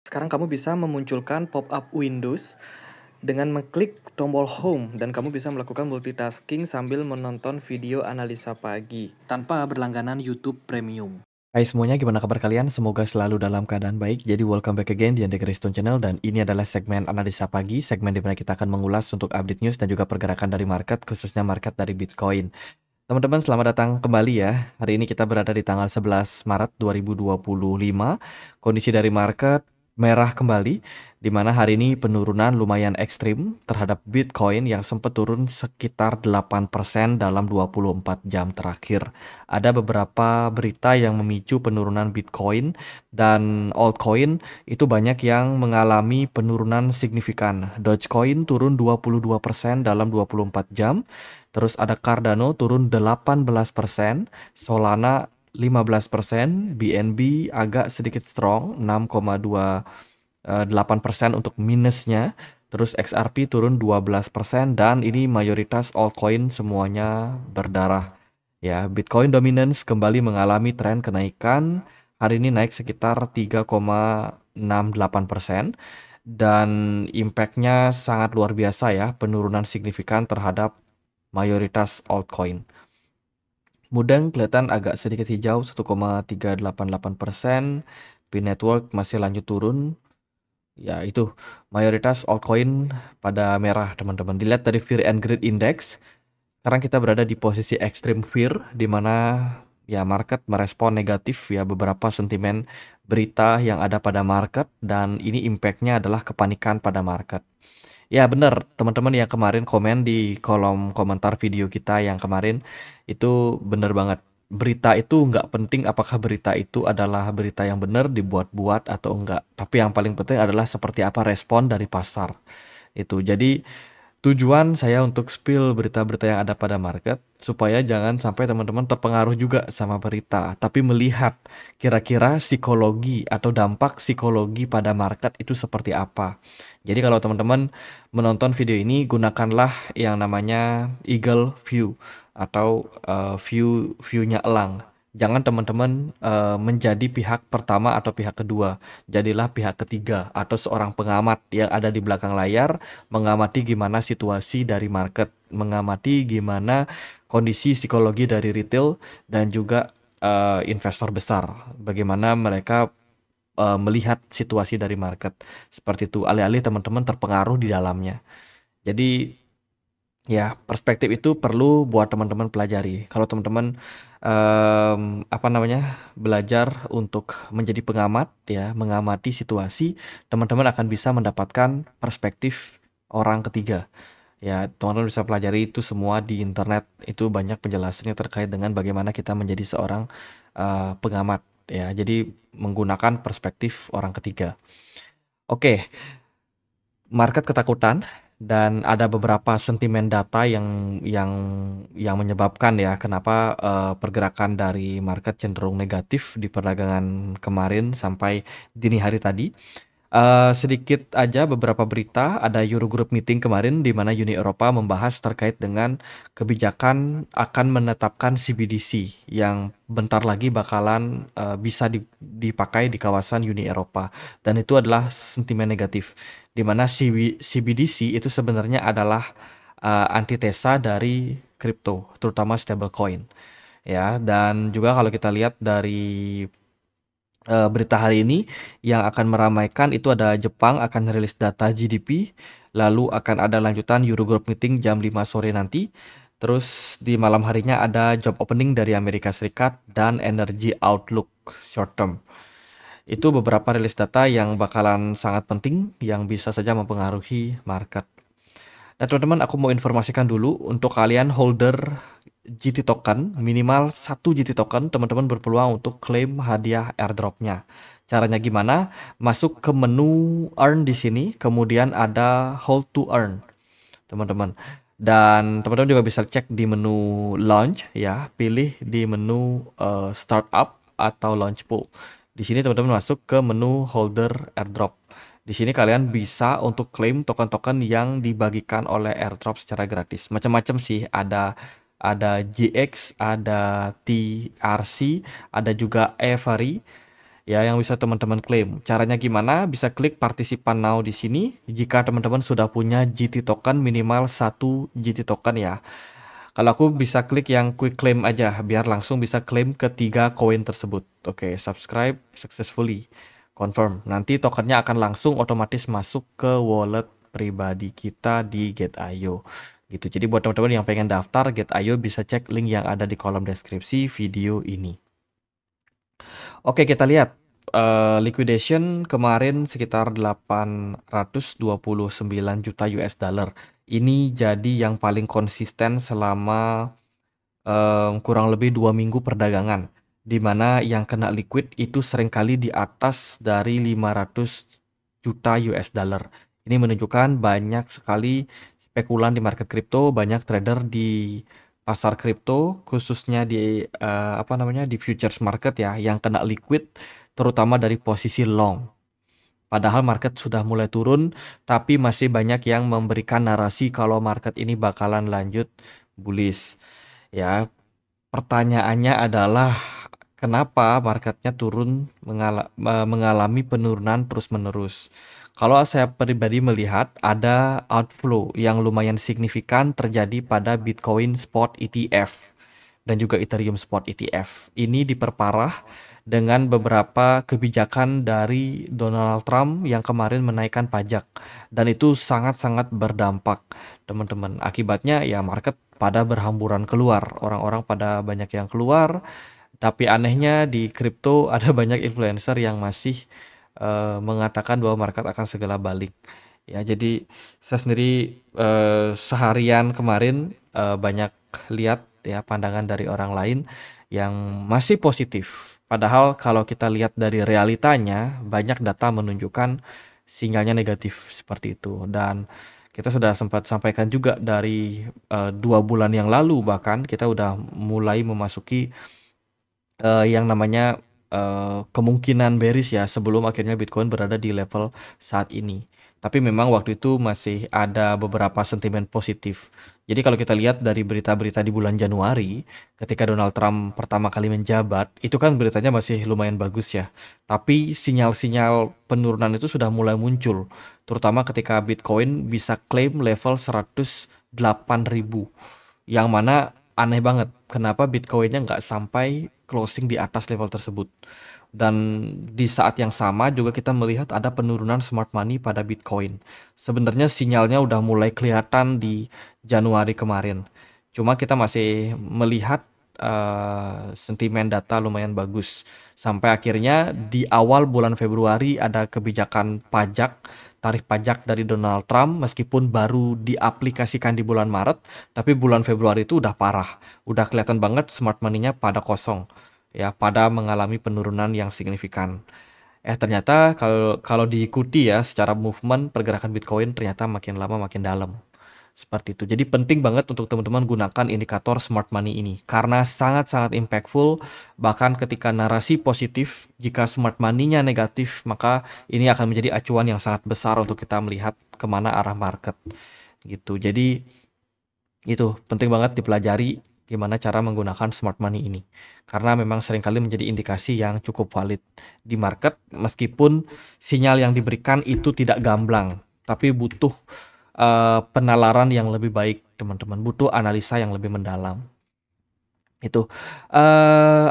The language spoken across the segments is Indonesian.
Sekarang kamu bisa memunculkan pop-up Windows dengan mengklik tombol Home dan kamu bisa melakukan multitasking sambil menonton video analisa pagi tanpa berlangganan YouTube Premium. Hai semuanya, gimana kabar kalian? Semoga selalu dalam keadaan baik. Jadi welcome back again di Ande Stone Channel, dan ini adalah segmen analisa pagi, segmen di mana kita akan mengulas untuk update news dan juga pergerakan dari market, khususnya market dari Bitcoin. Teman-teman, selamat datang kembali ya. Hari ini kita berada di tanggal 11 Maret 2025. Kondisi dari market merah kembali, di mana hari ini penurunan lumayan ekstrim terhadap Bitcoin yang sempat turun sekitar 8% dalam 24 jam terakhir. Ada beberapa berita yang memicu penurunan Bitcoin dan altcoin itu banyak yang mengalami penurunan signifikan. Dogecoin turun 22% dalam 24 jam. Terus ada Cardano turun 18%, Solana 15%, BNB agak sedikit strong 6,28% untuk minusnya. Terus XRP turun 12% dan ini mayoritas altcoin semuanya berdarah. Ya, Bitcoin dominance kembali mengalami tren kenaikan. Hari ini naik sekitar 3,68% dan impactnya sangat luar biasa ya, penurunan signifikan terhadap mayoritas altcoin. Mudeng kelihatan agak sedikit hijau 1,388%. P Network masih lanjut turun. Ya itu mayoritas altcoin pada merah teman-teman. Dilihat dari Fear and Greed Index, sekarang kita berada di posisi extreme fear, di mana ya market merespon negatif ya beberapa sentimen berita yang ada pada market, dan ini impactnya adalah kepanikan pada market. Ya benar, teman-teman yang kemarin komen di kolom komentar video kita yang kemarin, itu benar banget. Berita itu nggak penting apakah berita itu adalah berita yang benar dibuat-buat atau enggak. Tapi yang paling penting adalah seperti apa respon dari pasar. Itu. Jadi tujuan saya untuk spill berita-berita yang ada pada market supaya jangan sampai teman-teman terpengaruh juga sama berita, tapi melihat kira-kira psikologi atau dampak psikologi pada market itu seperti apa. Jadi kalau teman-teman menonton video ini, gunakanlah yang namanya eagle view atau view-nya elang. Jangan teman-teman menjadi pihak pertama atau pihak kedua. Jadilah pihak ketiga atau seorang pengamat yang ada di belakang layar, mengamati gimana situasi dari market, mengamati gimana kondisi psikologi dari retail dan juga investor besar. Bagaimana mereka melihat situasi dari market. Seperti itu, alih-alih teman-teman terpengaruh di dalamnya. Jadi ya, perspektif itu perlu buat teman-teman pelajari. Kalau teman-teman belajar untuk menjadi pengamat ya, mengamati situasi, teman-teman akan bisa mendapatkan perspektif orang ketiga. Ya, teman-teman bisa pelajari itu semua di internet. Itu banyak penjelasannya terkait dengan bagaimana kita menjadi seorang pengamat ya. Jadi menggunakan perspektif orang ketiga. Oke, market ketakutan dan ada beberapa sentimen data yang menyebabkan ya kenapa pergerakan dari market cenderung negatif di perdagangan kemarin sampai dini hari tadi. Sedikit aja beberapa berita, ada Eurogroup meeting kemarin di mana Uni Eropa membahas terkait dengan kebijakan akan menetapkan CBDC yang bentar lagi bakalan bisa dipakai di kawasan Uni Eropa, dan itu adalah sentimen negatif di mana CBDC itu sebenarnya adalah antitesa dari kripto, terutama stablecoin ya. Dan juga kalau kita lihat dari berita hari ini yang akan meramaikan itu ada Jepang akan rilis data GDP, lalu akan ada lanjutan Eurogroup meeting jam 5 sore nanti. Terus di malam harinya ada job opening dari Amerika Serikat dan energy outlook short term. Itu beberapa rilis data yang bakalan sangat penting yang bisa saja mempengaruhi market. Nah teman-teman, aku mau informasikan dulu untuk kalian holder GT token, minimal 1 GT token, teman-teman berpeluang untuk klaim hadiah airdropnya. Caranya gimana? Masuk ke menu earn di sini, kemudian ada hold to earn, teman-teman. Dan teman-teman juga bisa cek di menu launch ya, pilih di menu startup atau launch pool. Di sini teman-teman masuk ke menu holder airdrop. Di sini kalian bisa untuk klaim token-token yang dibagikan oleh airdrop secara gratis. Macam-macam sih, ada GX, ada TRC, ada juga Avery. ya yang bisa teman-teman klaim. Caranya gimana? Bisa klik partisipan now di sini jika teman-teman sudah punya GT token minimal 1 GT token ya. Kalau aku bisa klik yang quick claim aja biar langsung bisa klaim ketiga koin tersebut. Oke, subscribe successfully. Confirm. Nanti tokennya akan langsung otomatis masuk ke wallet pribadi kita di Get.io. Gitu. Jadi buat teman-teman yang pengen daftar Get.io bisa cek link yang ada di kolom deskripsi video ini. Oke, kita lihat liquidation kemarin sekitar 829 juta US dollar. Ini jadi yang paling konsisten selama kurang lebih 2 minggu perdagangan, di mana yang kena liquid itu seringkali di atas dari 500 juta US dollar. Ini menunjukkan banyak sekali spekulan di market kripto, banyak trader di pasar kripto, khususnya di di futures market ya, yang kena liquid, terutama dari posisi long. Padahal market sudah mulai turun, tapi masih banyak yang memberikan narasi kalau market ini bakalan lanjut bullish. Ya, pertanyaannya adalah kenapa marketnya turun mengalami penurunan terus-menerus. Kalau saya pribadi melihat ada outflow yang lumayan signifikan terjadi pada Bitcoin Spot ETF dan juga Ethereum Spot ETF. Ini diperparah dengan beberapa kebijakan dari Donald Trump yang kemarin menaikkan pajak, dan itu sangat-sangat berdampak, teman-teman. Akibatnya ya market pada berhamburan keluar, orang-orang pada banyak yang keluar. Tapi anehnya di kripto ada banyak influencer yang masih mengatakan bahwa market akan segera balik. Ya, jadi saya sendiri seharian kemarin banyak lihat ya pandangan dari orang lain yang masih positif. Padahal kalau kita lihat dari realitanya, banyak data menunjukkan sinyalnya negatif seperti itu. Dan kita sudah sempat sampaikan juga dari 2 bulan yang lalu, bahkan kita udah mulai memasuki yang namanya kemungkinan bearish ya sebelum akhirnya Bitcoin berada di level saat ini. Tapi memang waktu itu masih ada beberapa sentimen positif. Jadi kalau kita lihat dari berita-berita di bulan Januari, ketika Donald Trump pertama kali menjabat, itu kan beritanya masih lumayan bagus ya. Tapi sinyal-sinyal penurunan itu sudah mulai muncul, terutama ketika Bitcoin bisa klaim level 108.000. Yang mana aneh banget, kenapa Bitcoinnya nggak sampai closing di atas level tersebut. Dan di saat yang sama juga kita melihat ada penurunan smart money pada Bitcoin. Sebenarnya sinyalnya udah mulai kelihatan di Januari kemarin. Cuma kita masih melihat sentimen data lumayan bagus. Sampai akhirnya di awal bulan Februari ada kebijakan pajak, tarif pajak dari Donald Trump, meskipun baru diaplikasikan di bulan Maret, tapi bulan Februari itu udah parah. Udah kelihatan banget smart money-nya pada kosong. Ya, pada mengalami penurunan yang signifikan. Ternyata kalau diikuti ya secara movement pergerakan Bitcoin ternyata makin lama makin dalam. Seperti itu. Jadi penting banget untuk teman-teman gunakan indikator smart money ini karena sangat-sangat impactful. Bahkan ketika narasi positif, jika smart money-nya negatif, maka ini akan menjadi acuan yang sangat besar untuk kita melihat kemana arah market. Gitu. Jadi itu penting banget dipelajari gimana cara menggunakan smart money ini. Karena memang seringkali menjadi indikasi yang cukup valid di market meskipun sinyal yang diberikan itu tidak gamblang, tapi butuh penalaran yang lebih baik, teman-teman. Butuh analisa yang lebih mendalam. Itu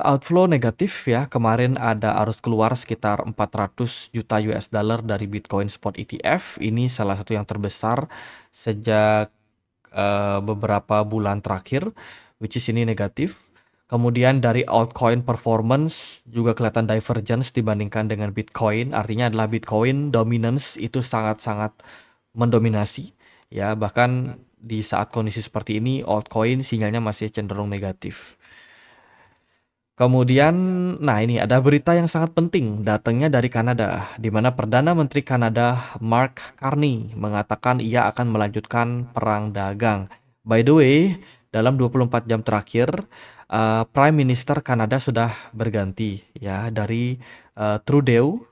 outflow negatif ya. Kemarin ada arus keluar sekitar 400 juta US dollar dari Bitcoin Spot ETF. Ini salah satu yang terbesar sejak beberapa bulan terakhir, which is ini negatif. Kemudian dari altcoin performance juga kelihatan divergence dibandingkan dengan Bitcoin. Artinya adalah Bitcoin dominance itu sangat-sangat mendominasi. Ya, bahkan di saat kondisi seperti ini altcoin sinyalnya masih cenderung negatif. Kemudian, nah ini ada berita yang sangat penting datangnya dari Kanada, di mana Perdana Menteri Kanada Mark Carney mengatakan ia akan melanjutkan perang dagang. By the way, dalam 24 jam terakhir, Prime Minister Kanada sudah berganti ya dari Trudeau.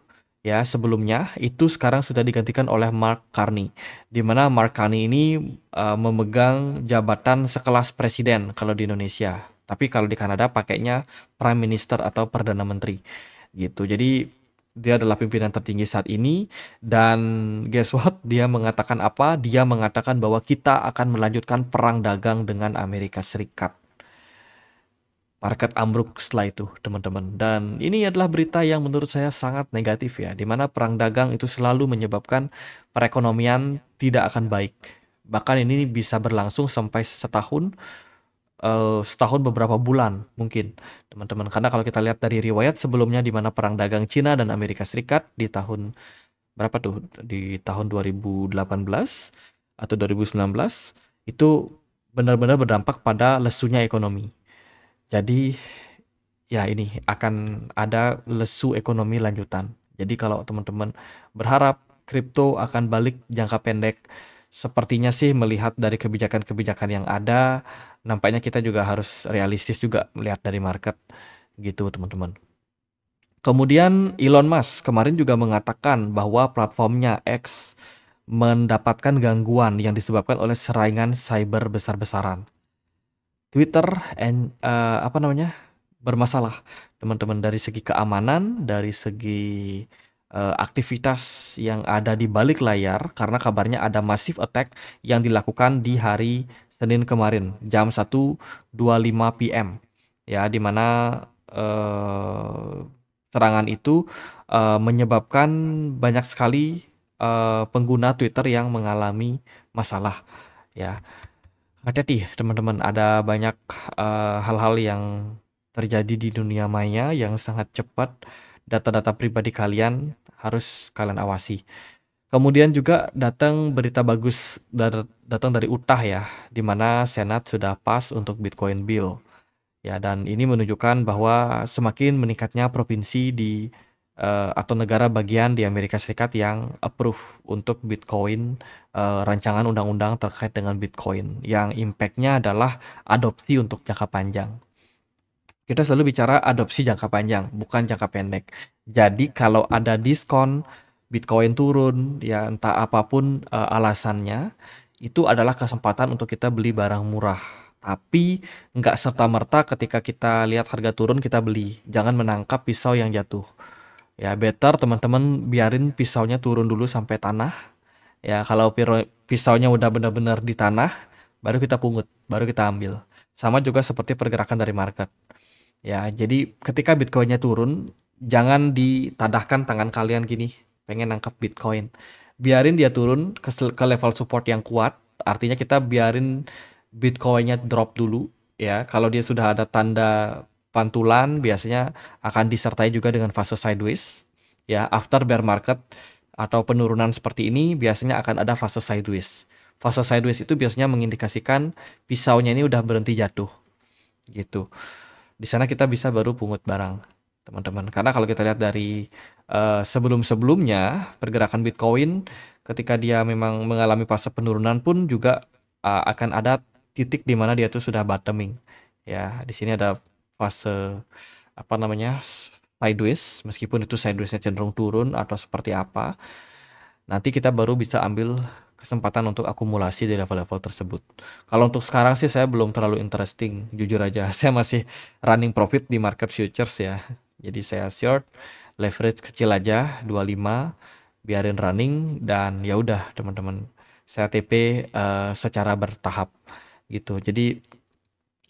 Ya, sebelumnya itu sekarang sudah digantikan oleh Mark Carney, di mana Mark Carney ini memegang jabatan sekelas presiden kalau di Indonesia. Tapi kalau di Kanada pakainya Prime Minister atau Perdana Menteri. gitu. Jadi dia adalah pimpinan tertinggi saat ini dan guess what? Dia mengatakan apa? Dia mengatakan bahwa kita akan melanjutkan perang dagang dengan Amerika Serikat. Market ambruk setelah itu, teman-teman. Dan ini adalah berita yang menurut saya sangat negatif ya, di mana perang dagang itu selalu menyebabkan perekonomian tidak akan baik. Bahkan ini bisa berlangsung sampai setahun beberapa bulan mungkin, teman-teman. Karena kalau kita lihat dari riwayat sebelumnya di mana perang dagang Cina dan Amerika Serikat di tahun berapa tuh? Di tahun 2018 atau 2019 itu benar-benar berdampak pada lesunya ekonomi. Jadi ya ini akan ada lesu ekonomi lanjutan. Jadi kalau teman-teman berharap kripto akan balik jangka pendek, sepertinya sih melihat dari kebijakan-kebijakan yang ada, nampaknya kita juga harus realistis juga melihat dari market gitu teman-teman. Kemudian Elon Musk kemarin juga mengatakan bahwa platformnya X mendapatkan gangguan yang disebabkan oleh serangan cyber besar-besaran. Twitter bermasalah teman-teman dari segi keamanan, dari segi aktivitas yang ada di balik layar karena kabarnya ada massive attack yang dilakukan di hari Senin kemarin jam 1.25 PM ya, di mana serangan itu menyebabkan banyak sekali pengguna Twitter yang mengalami masalah ya. Hati-hati teman-teman, ada banyak hal-hal yang terjadi di dunia maya yang sangat cepat. Data-data pribadi kalian harus kalian awasi. Kemudian juga datang berita bagus datang dari Utah ya, di mana Senat sudah pas untuk Bitcoin Bill. Ya, dan ini menunjukkan bahwa semakin meningkatnya provinsi atau negara bagian di Amerika Serikat yang approve untuk Bitcoin, rancangan undang-undang terkait dengan Bitcoin yang impact-nya adalah adopsi untuk jangka panjang. Kita selalu bicara adopsi jangka panjang, bukan jangka pendek. Jadi kalau ada diskon, Bitcoin turun, ya entah apapun alasannya, itu adalah kesempatan untuk kita beli barang murah. Tapi nggak serta-merta ketika kita lihat harga turun kita beli. Jangan menangkap pisau yang jatuh. Ya better teman-teman biarin pisaunya turun dulu sampai tanah. Ya kalau pisaunya udah benar-benar di tanah, baru kita pungut, baru kita ambil. Sama juga seperti pergerakan dari market. Ya jadi ketika Bitcoinnya turun, jangan ditadahkan tangan kalian gini, pengen nangkap Bitcoin. Biarin dia turun ke level support yang kuat. Artinya kita biarin Bitcoinnya drop dulu. Ya kalau dia sudah ada tanda pantulan biasanya akan disertai juga dengan fase sideways. Ya, after bear market atau penurunan seperti ini biasanya akan ada fase sideways. Fase sideways itu biasanya mengindikasikan pisaunya ini udah berhenti jatuh. Gitu. Di sana kita bisa baru pungut barang, teman-teman. Karena kalau kita lihat dari sebelum-sebelumnya pergerakan Bitcoin ketika dia memang mengalami fase penurunan pun juga akan ada titik di mana dia tuh sudah bottoming. Ya, di sini ada fase sideways, meskipun itu sidewaysnya cenderung turun atau seperti apa, nanti kita baru bisa ambil kesempatan untuk akumulasi di level-level tersebut. Kalau untuk sekarang sih saya belum terlalu interesting, jujur aja. Saya masih running profit di market futures ya. Jadi saya short, leverage kecil aja 25, biarin running dan ya udah teman-teman. Saya TP secara bertahap gitu. Jadi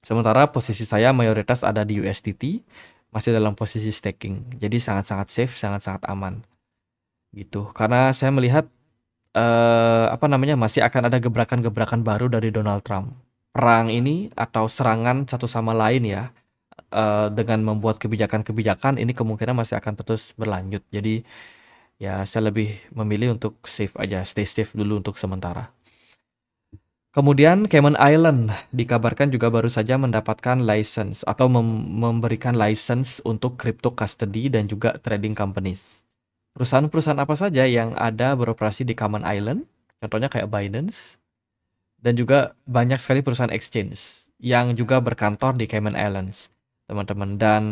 sementara posisi saya mayoritas ada di USDT, masih dalam posisi staking. Jadi sangat-sangat safe, sangat-sangat aman. Gitu. Karena saya melihat masih akan ada gebrakan-gebrakan baru dari Donald Trump. Perang ini atau serangan satu sama lain ya, dengan membuat kebijakan-kebijakan ini kemungkinan masih akan terus berlanjut. Jadi ya saya lebih memilih untuk safe aja, stay safe dulu untuk sementara. Kemudian Cayman Island dikabarkan juga baru saja mendapatkan license atau memberikan license untuk crypto custody dan juga trading companies. Perusahaan-perusahaan apa saja yang ada beroperasi di Cayman Island? Contohnya kayak Binance dan juga banyak sekali perusahaan exchange yang juga berkantor di Cayman Islands, teman-teman. Dan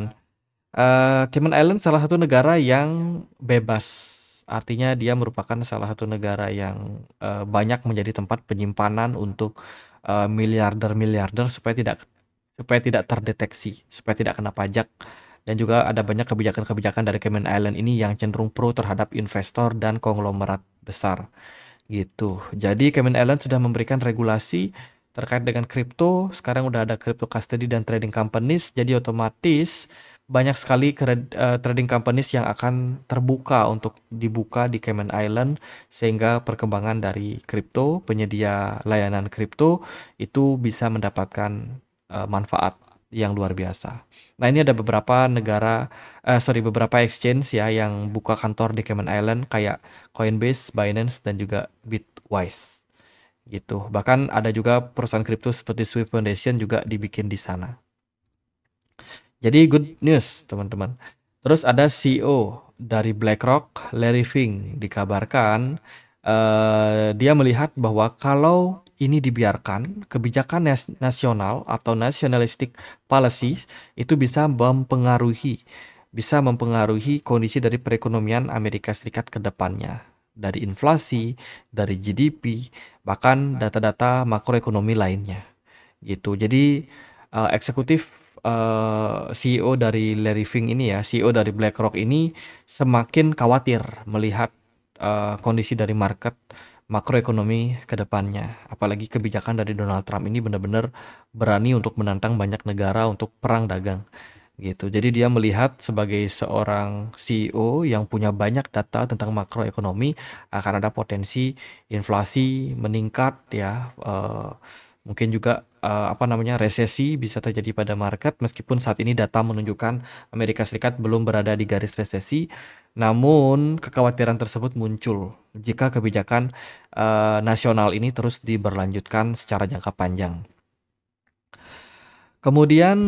Cayman Island salah satu negara yang bebas. Artinya dia merupakan salah satu negara yang banyak menjadi tempat penyimpanan untuk miliarder-miliarder supaya tidak terdeteksi, supaya tidak kena pajak Dan juga ada banyak kebijakan-kebijakan dari Cayman Island ini yang cenderung pro terhadap investor dan konglomerat besar gitu. Jadi Cayman Island sudah memberikan regulasi terkait dengan kripto. Sekarang udah ada crypto custody dan trading companies. Jadi otomatis banyak sekali trading companies yang akan terbuka untuk dibuka di Cayman Island, sehingga perkembangan dari kripto, penyedia layanan kripto itu bisa mendapatkan manfaat yang luar biasa. Nah, ini ada beberapa beberapa exchange ya yang buka kantor di Cayman Island kayak Coinbase, Binance, dan juga Bitwise gitu. Bahkan ada juga perusahaan kripto seperti Swift Foundation juga dibikin di sana. Jadi good news teman-teman. Terus ada CEO dari BlackRock, Larry Fink, dikabarkan dia melihat bahwa kalau ini dibiarkan, kebijakan nasional atau nationalistic policy itu bisa mempengaruhi kondisi dari perekonomian Amerika Serikat ke depannya. Dari inflasi, dari GDP, bahkan data-data makroekonomi lainnya. Gitu. Jadi CEO dari Larry Fink ini ya, CEO dari BlackRock ini semakin khawatir melihat kondisi dari market makroekonomi ke depannya. Apalagi kebijakan dari Donald Trump ini benar-benar berani untuk menantang banyak negara untuk perang dagang gitu. Jadi dia melihat sebagai seorang CEO yang punya banyak data tentang makroekonomi akan ada potensi inflasi meningkat ya, mungkin juga resesi bisa terjadi pada market, meskipun saat ini data menunjukkan Amerika Serikat belum berada di garis resesi. Namun kekhawatiran tersebut muncul jika kebijakan nasional ini terus diberlanjutkan secara jangka panjang. Kemudian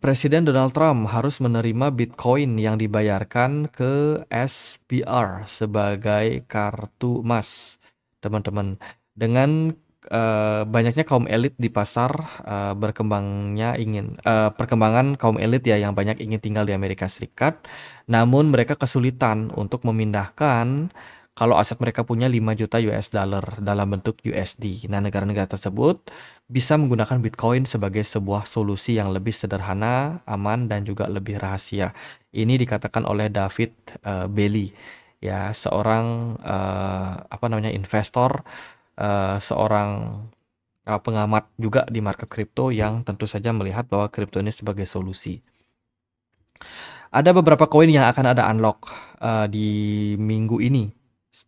Presiden Donald Trump harus menerima Bitcoin yang dibayarkan ke SBR sebagai kartu emas, teman-teman. Dengan banyaknya kaum elit di pasar, perkembangan kaum elit ya yang banyak ingin tinggal di Amerika Serikat, namun mereka kesulitan untuk memindahkan kalau aset mereka punya 5 juta US dollar dalam bentuk USD. Nah, negara-negara tersebut bisa menggunakan Bitcoin sebagai sebuah solusi yang lebih sederhana, aman, dan juga lebih rahasia. Ini dikatakan oleh David Bailey, ya seorang investor, seorang pengamat juga di market kripto yang tentu saja melihat bahwa kripto ini sebagai solusi. Ada beberapa koin yang akan ada unlock di minggu ini,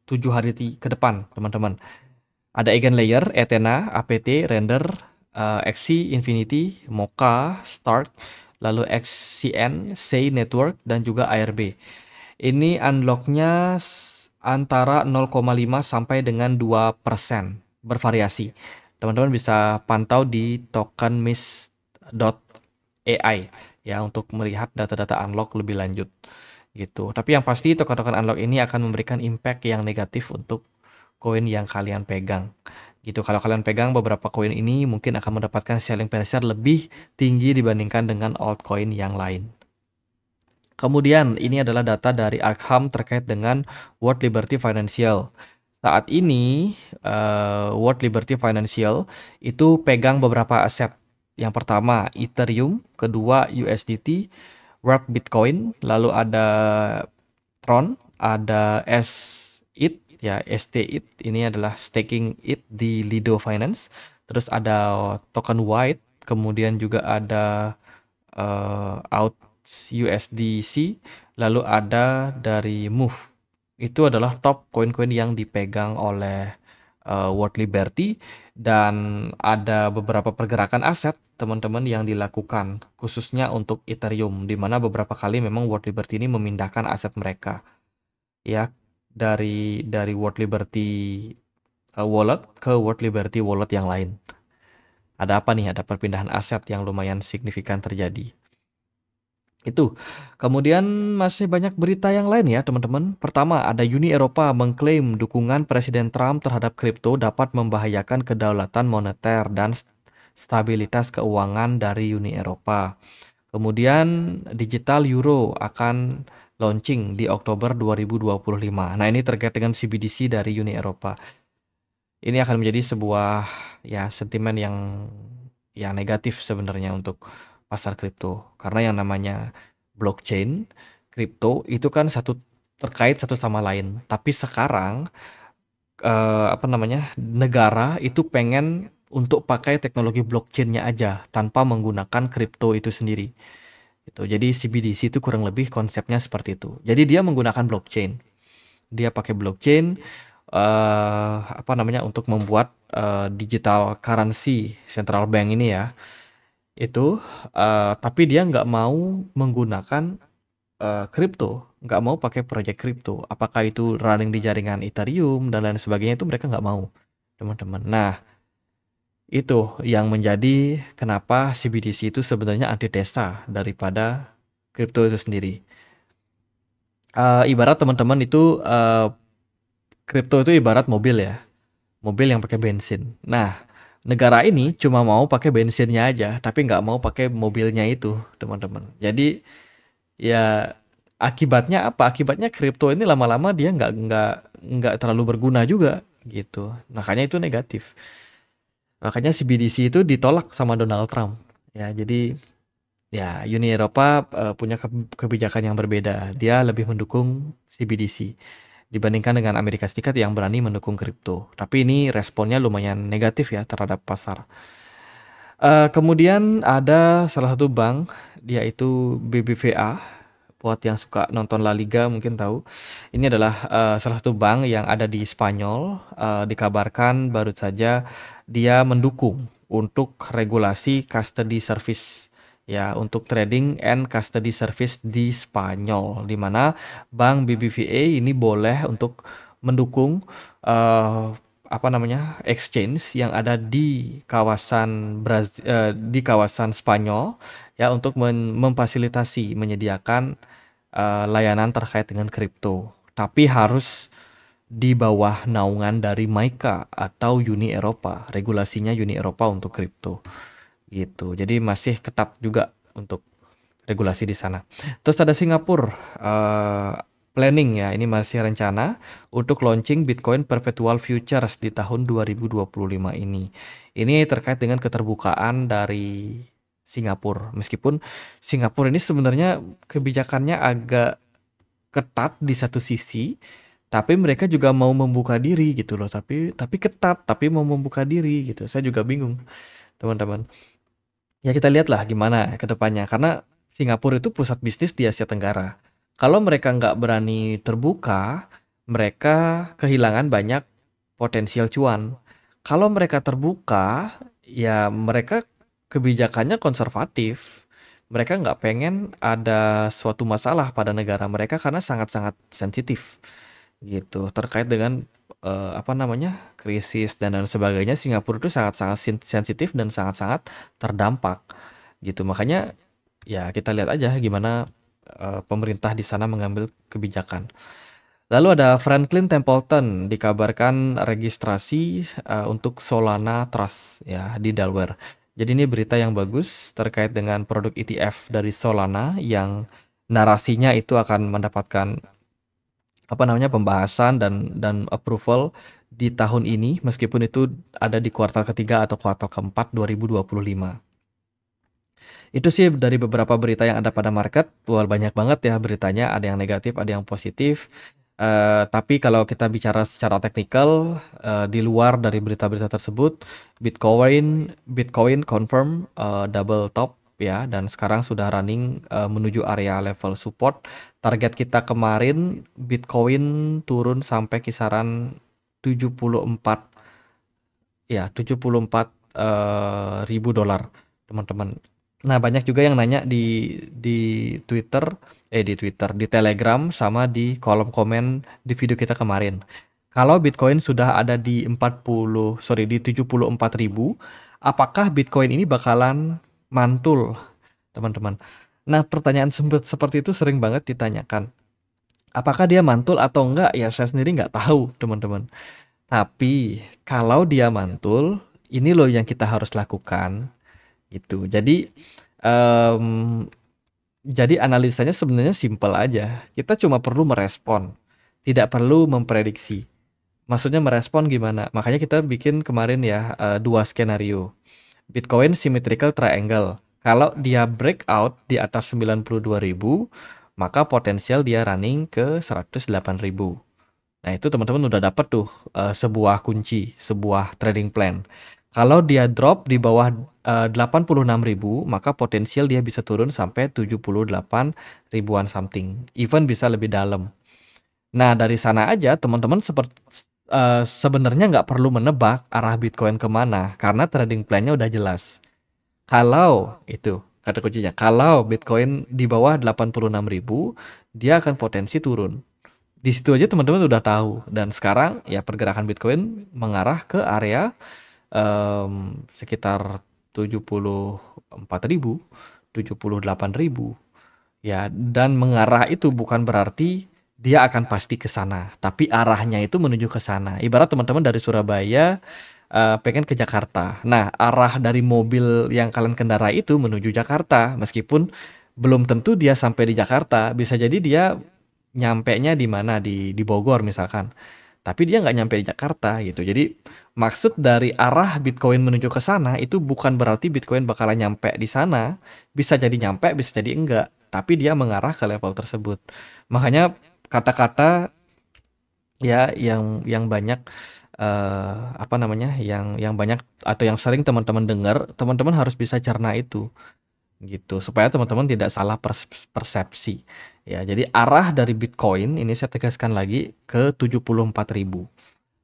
7 hari ke depan, teman-teman. Ada Eigenlayer, Ethena, APT, Render, XC, Infinity, Mocha, Start, lalu XCN, Say Network, dan juga ARB. Ini unlocknya antara 0,5 sampai dengan 2%, bervariasi. Teman-teman bisa pantau di tokenmiss.ai ya untuk melihat data-data unlock lebih lanjut gitu. Tapi yang pasti token-token unlock ini akan memberikan impact yang negatif untuk koin yang kalian pegang gitu. Kalau kalian pegang beberapa koin ini mungkin akan mendapatkan selling pressure lebih tinggi dibandingkan dengan altcoin yang lain. Kemudian ini adalah data dari Arkham terkait dengan World Liberty Financial. Saat ini World Liberty Financial itu pegang beberapa aset. Yang pertama Ethereum, kedua USDT, Wrapped Bitcoin, lalu ada Tron, ada SETH ya, STETH ini adalah staking it di Lido Finance. Terus ada token White, kemudian juga ada Out USDC, lalu ada dari Move. Itu adalah top koin-koin yang dipegang oleh World Liberty, dan ada beberapa pergerakan aset teman-teman yang dilakukan khususnya untuk Ethereum, di mana beberapa kali memang World Liberty ini memindahkan aset mereka ya dari World Liberty wallet ke World Liberty wallet yang lain. Ada apa nih? Ada perpindahan aset yang lumayan signifikan terjadi. Itu. Kemudian masih banyak berita yang lain ya teman-teman. Pertama, ada Uni Eropa mengklaim dukungan Presiden Trump terhadap kripto dapat membahayakan kedaulatan moneter dan stabilitas keuangan dari Uni Eropa. Kemudian digital euro akan launching di Oktober 2025. Nah, ini terkait dengan CBDC dari Uni Eropa. Ini akan menjadi sebuah ya sentimen yang negatif sebenarnya untuk pasar kripto, karena yang namanya blockchain, kripto itu kan terkait satu sama lain. Tapi sekarang negara itu pengen untuk pakai teknologi blockchain-nya aja tanpa menggunakan kripto itu sendiri. Jadi CBDC itu kurang lebih konsepnya seperti itu. Jadi dia menggunakan blockchain. Dia pakai blockchain untuk membuat digital currency central bank ini ya. Tapi dia nggak mau menggunakan kripto, nggak mau pakai project kripto. Apakah itu running di jaringan Ethereum dan lain sebagainya, itu mereka nggak mau, teman-teman. Nah, itu yang menjadi kenapa CBDC itu sebenarnya antitesa daripada kripto itu sendiri. Ibarat teman-teman itu kripto itu ibarat mobil ya, mobil yang pakai bensin. Nah, negara ini cuma mau pakai bensinnya aja, tapi nggak mau pakai mobilnya itu, teman-teman. Jadi ya akibatnya apa? Akibatnya kripto ini lama-lama dia nggak terlalu berguna juga gitu. Makanya itu negatif. Makanya CBDC itu ditolak sama Donald Trump. Ya, jadi ya Uni Eropa punya kebijakan yang berbeda. Dia lebih mendukung CBDC dibandingkan dengan Amerika Serikat yang berani mendukung kripto. Tapi ini responnya lumayan negatif ya terhadap pasar. Kemudian ada salah satu bank, yaitu BBVA. Buat yang suka nonton La Liga mungkin tahu. Ini adalah salah satu bank yang ada di Spanyol. Dikabarkan baru saja dia mendukung untuk regulasi custody service ya, untuk trading and custody service di Spanyol, di mana bank BBVA ini boleh untuk mendukung exchange yang ada di kawasan di kawasan Spanyol ya, untuk memfasilitasi menyediakan layanan terkait dengan kripto, tapi harus di bawah naungan dari MiCA atau Uni Eropa, regulasinya Uni Eropa untuk kripto gitu. Jadi masih ketat juga untuk regulasi di sana. Terus ada Singapura, planning ya, ini masih rencana untuk launching Bitcoin Perpetual Futures di tahun 2025 ini. Ini terkait dengan keterbukaan dari Singapura. Meskipun Singapura ini sebenarnya kebijakannya agak ketat di satu sisi, tapi mereka juga mau membuka diri gitu loh. Tapi ketat, tapi mau membuka diri gitu. Saya juga bingung, teman-teman. Ya kita lihatlah gimana ke depannya. Karena Singapura itu pusat bisnis di Asia Tenggara. Kalau mereka nggak berani terbuka, mereka kehilangan banyak potensial cuan. Kalau mereka terbuka, ya mereka kebijakannya konservatif. Mereka nggak pengen ada suatu masalah pada negara mereka karena sangat-sangat sensitif gitu terkait dengan krisis dan lain sebagainya. Singapura itu sangat-sangat sensitif dan sangat-sangat terdampak gitu. Makanya ya kita lihat aja gimana pemerintah di sana mengambil kebijakan. Lalu ada Franklin Templeton dikabarkan registrasi untuk Solana Trust ya di Delaware. Jadi ini berita yang bagus terkait dengan produk ETF dari Solana yang narasinya itu akan mendapatkan pembahasan dan approval di tahun ini, meskipun itu ada di kuartal ketiga atau kuartal keempat 2025. Itu sih dari beberapa berita yang ada pada market. Wah, banyak banget ya beritanya, ada yang negatif, ada yang positif. Tapi kalau kita bicara secara teknikal, di luar dari berita-berita tersebut, Bitcoin confirm double top ya, dan sekarang sudah running menuju area level support. Target kita kemarin Bitcoin turun sampai kisaran 74 ribu dolar, teman-teman. Nah, banyak juga yang nanya di di Telegram sama di kolom komen di video kita kemarin. Kalau Bitcoin sudah ada di 74.000, apakah Bitcoin ini bakalan mantul, teman-teman? Nah, pertanyaan seperti itu sering banget ditanyakan. Apakah dia mantul atau enggak? Ya, saya sendiri nggak tahu, teman-teman. Tapi kalau dia mantul, ini loh yang kita harus lakukan gitu. Jadi analisanya sebenarnya simpel aja. Kita cuma perlu merespon, tidak perlu memprediksi. Maksudnya merespon gimana? Makanya kita bikin kemarin ya dua skenario. Bitcoin symmetrical triangle. Kalau dia breakout di atas 92.000, maka potensial dia running ke 108.000. Nah, itu teman-teman udah dapat tuh sebuah kunci, sebuah trading plan. Kalau dia drop di bawah 86.000, maka potensial dia bisa turun sampai 78 ribuan something. Even bisa lebih dalam. Nah, dari sana aja teman-teman sebenarnya nggak perlu menebak arah Bitcoin kemana, karena trading plan-nya udah jelas. Kalau itu kata kuncinya, kalau Bitcoin di bawah 86.000, dia akan potensi turun. Di situ aja teman-teman udah tahu. Dan sekarang ya pergerakan Bitcoin mengarah ke area sekitar 74.000, 78.000. Ya, dan mengarah itu bukan berarti dia akan pasti ke sana, tapi arahnya itu menuju ke sana. Ibarat teman-teman dari Surabaya pengen ke Jakarta. Nah, arah dari mobil yang kalian kendarai itu menuju Jakarta, meskipun belum tentu dia sampai di Jakarta. Bisa jadi dia nyampenya di mana, di Bogor misalkan. Tapi dia nggak nyampe di Jakarta gitu. Jadi maksud dari arah Bitcoin menuju ke sana itu bukan berarti Bitcoin bakalan nyampe di sana. Bisa jadi nyampe, bisa jadi enggak. Tapi dia mengarah ke level tersebut. Makanya kata-kata ya yang banyak apa namanya, yang banyak atau yang sering teman-teman dengar, teman-teman harus bisa cerna itu gitu, supaya teman-teman tidak salah persepsi. Ya, jadi arah dari Bitcoin ini saya tegaskan lagi ke 74.000.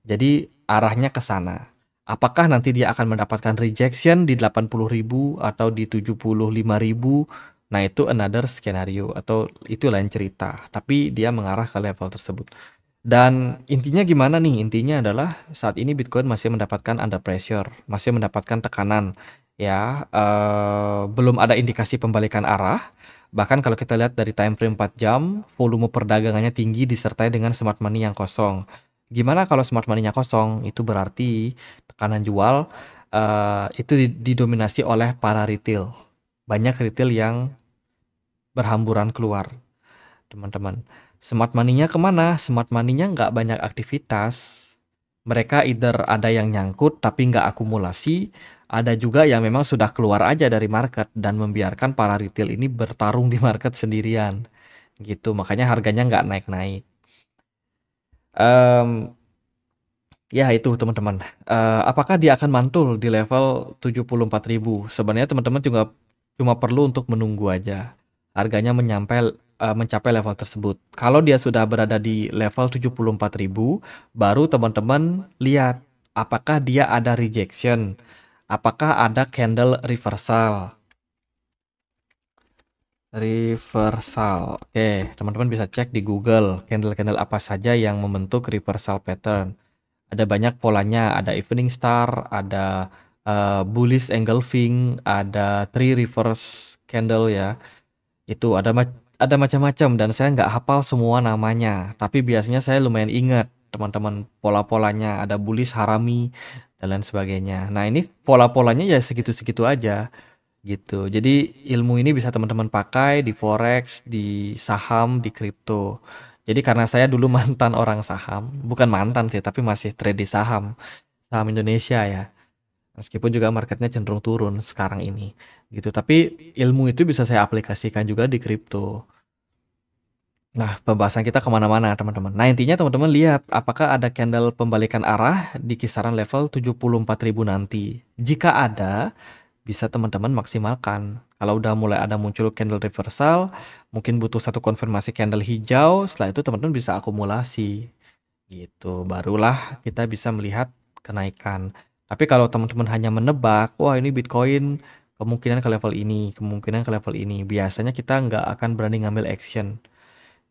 Jadi arahnya ke sana. Apakah nanti dia akan mendapatkan rejection di 80.000 atau di 75.000? Nah, itu another skenario atau itu lain cerita. Tapi dia mengarah ke level tersebut. Dan intinya gimana nih? Intinya adalah saat ini Bitcoin masih mendapatkan under pressure, masih mendapatkan tekanan. Ya, belum ada indikasi pembalikan arah. Bahkan kalau kita lihat dari time frame 4 jam, volume perdagangannya tinggi disertai dengan smart money yang kosong. Gimana kalau smart money-nya kosong? Itu berarti tekanan jual itu didominasi oleh para retail. Banyak retail yang berhamburan keluar, teman-teman. Smart money-nya kemana? Smart money-nya nggak banyak aktivitas. Mereka either ada yang nyangkut tapi nggak akumulasi, ada juga yang memang sudah keluar aja dari market dan membiarkan para retail ini bertarung di market sendirian. Gitu, makanya harganya nggak naik-naik. Ya itu teman-teman. Apakah dia akan mantul di level 74.000? Sebenarnya teman-teman juga cuma perlu untuk menunggu aja. Harganya mencapai level tersebut. Kalau dia sudah berada di level 74.000, baru teman-teman lihat apakah dia ada rejection, apakah ada candle reversal. Reversal. Oke, teman-teman bisa cek di Google candle-candle apa saja yang membentuk reversal pattern. Ada banyak polanya, ada evening star, ada bullish engulfing, ada three reverse candle ya. Itu ada macam-macam dan saya nggak hafal semua namanya, tapi biasanya saya lumayan ingat teman-teman pola-polanya, ada bullish harami dan lain sebagainya. Nah, ini pola-polanya ya segitu-segitu aja gitu. Jadi ilmu ini bisa teman-teman pakai di forex, di saham, di kripto. Jadi karena saya dulu mantan orang saham, bukan mantan sih, tapi masih trade di saham, saham Indonesia ya. Meskipun juga marketnya cenderung turun sekarang ini, gitu. Tapi ilmu itu bisa saya aplikasikan juga di kripto. Nah, pembahasan kita kemana-mana teman-teman. Nah, intinya teman-teman lihat apakah ada candle pembalikan arah di kisaran level 74.000 nanti. Jika ada, bisa teman-teman maksimalkan. Kalau udah mulai ada muncul candle reversal, mungkin butuh satu konfirmasi candle hijau, setelah itu teman-teman bisa akumulasi. Gitu, barulah kita bisa melihat kenaikan. Tapi kalau teman-teman hanya menebak, wah ini Bitcoin kemungkinan ke level ini, kemungkinan ke level ini, biasanya kita nggak akan berani ngambil action.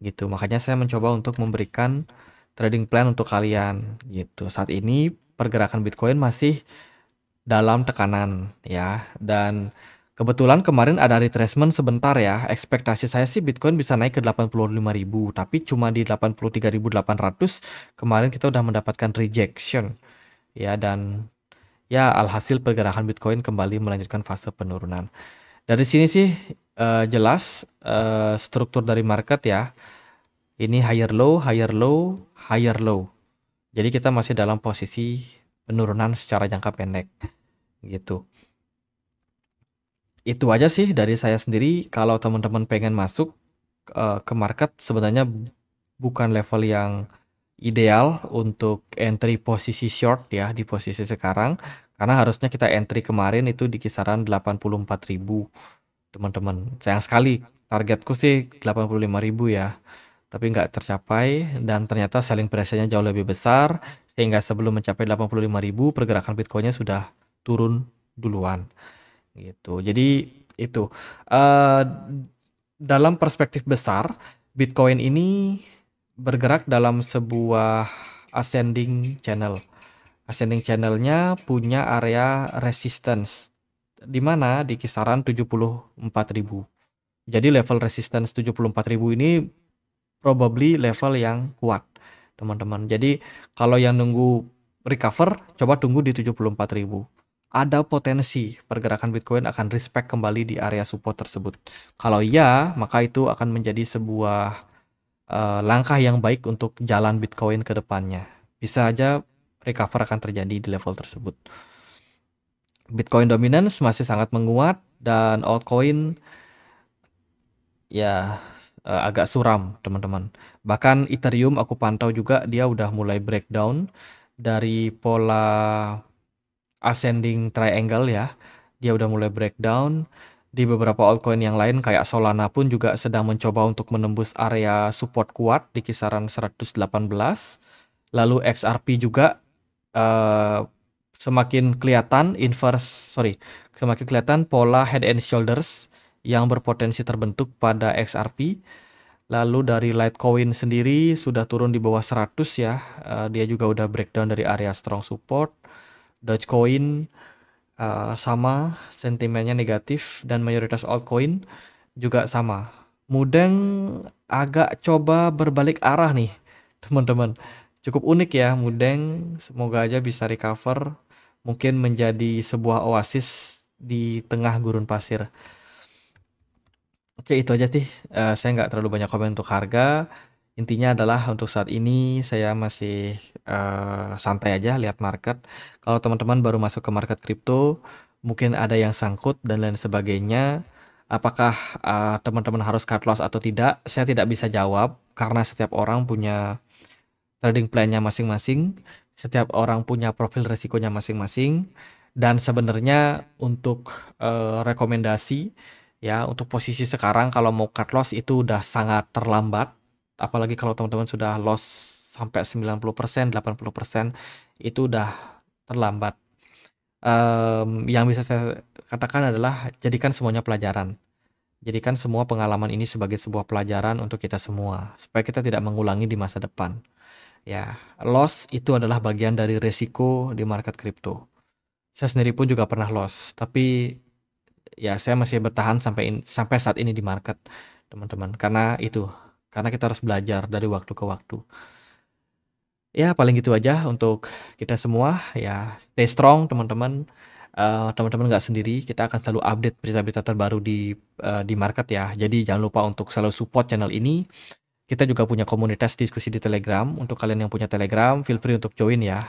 Gitu, makanya saya mencoba untuk memberikan trading plan untuk kalian. Gitu, saat ini pergerakan Bitcoin masih dalam tekanan ya, dan kebetulan kemarin ada retracement sebentar ya. Ekspektasi saya sih Bitcoin bisa naik ke 85.000, tapi cuma di 83.800 kemarin kita udah mendapatkan rejection ya, dan ya alhasil pergerakan Bitcoin kembali melanjutkan fase penurunan. Dari sini sih jelas struktur dari market ya. Ini higher low, higher low, higher low. Jadi kita masih dalam posisi penurunan secara jangka pendek gitu. Itu aja sih dari saya sendiri. Kalau teman-teman pengen masuk ke market, sebenarnya bukan level yang ideal untuk entry posisi short ya di posisi sekarang, karena harusnya kita entry kemarin itu di kisaran 84.000 teman-teman. Sayang sekali, targetku sih 85.000 ya, tapi nggak tercapai dan ternyata selling pressure-nya jauh lebih besar, sehingga sebelum mencapai 85.000 pergerakan Bitcoin-nya sudah turun duluan gitu. Jadi itu eh, dalam perspektif besar, Bitcoin ini bergerak dalam sebuah ascending channel. Ascending channel-nya punya area resistance di mana di kisaran 74.000. Jadi level resistance 74.000 ini probably level yang kuat, teman-teman. Jadi kalau yang nunggu recover, coba tunggu di 74.000. Ada potensi pergerakan Bitcoin akan respect kembali di area support tersebut. Kalau iya, maka itu akan menjadi sebuah langkah yang baik untuk jalan Bitcoin ke depannya. Bisa aja recover akan terjadi di level tersebut. Bitcoin dominance masih sangat menguat dan altcoin ya agak suram, teman-teman. Bahkan Ethereum aku pantau juga dia udah mulai breakdown dari pola ascending triangle ya. Dia udah mulai breakdown. Di beberapa altcoin yang lain kayak Solana pun juga sedang mencoba untuk menembus area support kuat di kisaran 118. Lalu XRP juga eh, semakin kelihatan semakin kelihatan pola head and shoulders yang berpotensi terbentuk pada XRP. Lalu dari Litecoin sendiri sudah turun di bawah 100 ya. Dia juga udah breakdown dari area strong support. Dogecoin sama, sentimennya negatif dan mayoritas altcoin juga sama. Mudeng agak coba berbalik arah nih, teman-teman. Cukup unik ya Mudeng, semoga aja bisa recover, mungkin menjadi sebuah oasis di tengah gurun pasir. Oke, itu aja sih. Saya nggak terlalu banyak komen untuk harga. Intinya adalah untuk saat ini saya masih santai aja lihat market. Kalau teman-teman baru masuk ke market kripto, mungkin ada yang sangkut dan lain sebagainya. Apakah teman-teman harus cut loss atau tidak? Saya tidak bisa jawab karena setiap orang punya trading plan-nya masing-masing. Setiap orang punya profil resikonya masing-masing. Dan sebenarnya untuk rekomendasi ya untuk posisi sekarang kalau mau cut loss itu udah sangat terlambat. Apalagi kalau teman-teman sudah loss sampai 90%, 80% itu udah terlambat. Yang bisa saya katakan adalah jadikan semuanya pelajaran. Jadikan semua pengalaman ini sebagai sebuah pelajaran untuk kita semua supaya kita tidak mengulangi di masa depan. Ya, loss itu adalah bagian dari resiko di market kripto. Saya sendiri pun juga pernah loss, tapi ya saya masih bertahan sampai saat ini di market, teman-teman. Karena kita harus belajar dari waktu ke waktu. Ya, paling gitu aja untuk kita semua. Ya, stay strong, teman-teman. Teman-teman nggak sendiri. Kita akan selalu update berita-berita terbaru di market ya. Jadi jangan lupa untuk selalu support channel ini. Kita juga punya komunitas diskusi di Telegram. Untuk kalian yang punya Telegram, feel free untuk join ya.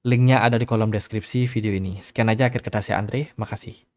Linknya ada di kolom deskripsi video ini. Sekian aja akhir kata saya Andre. Makasih.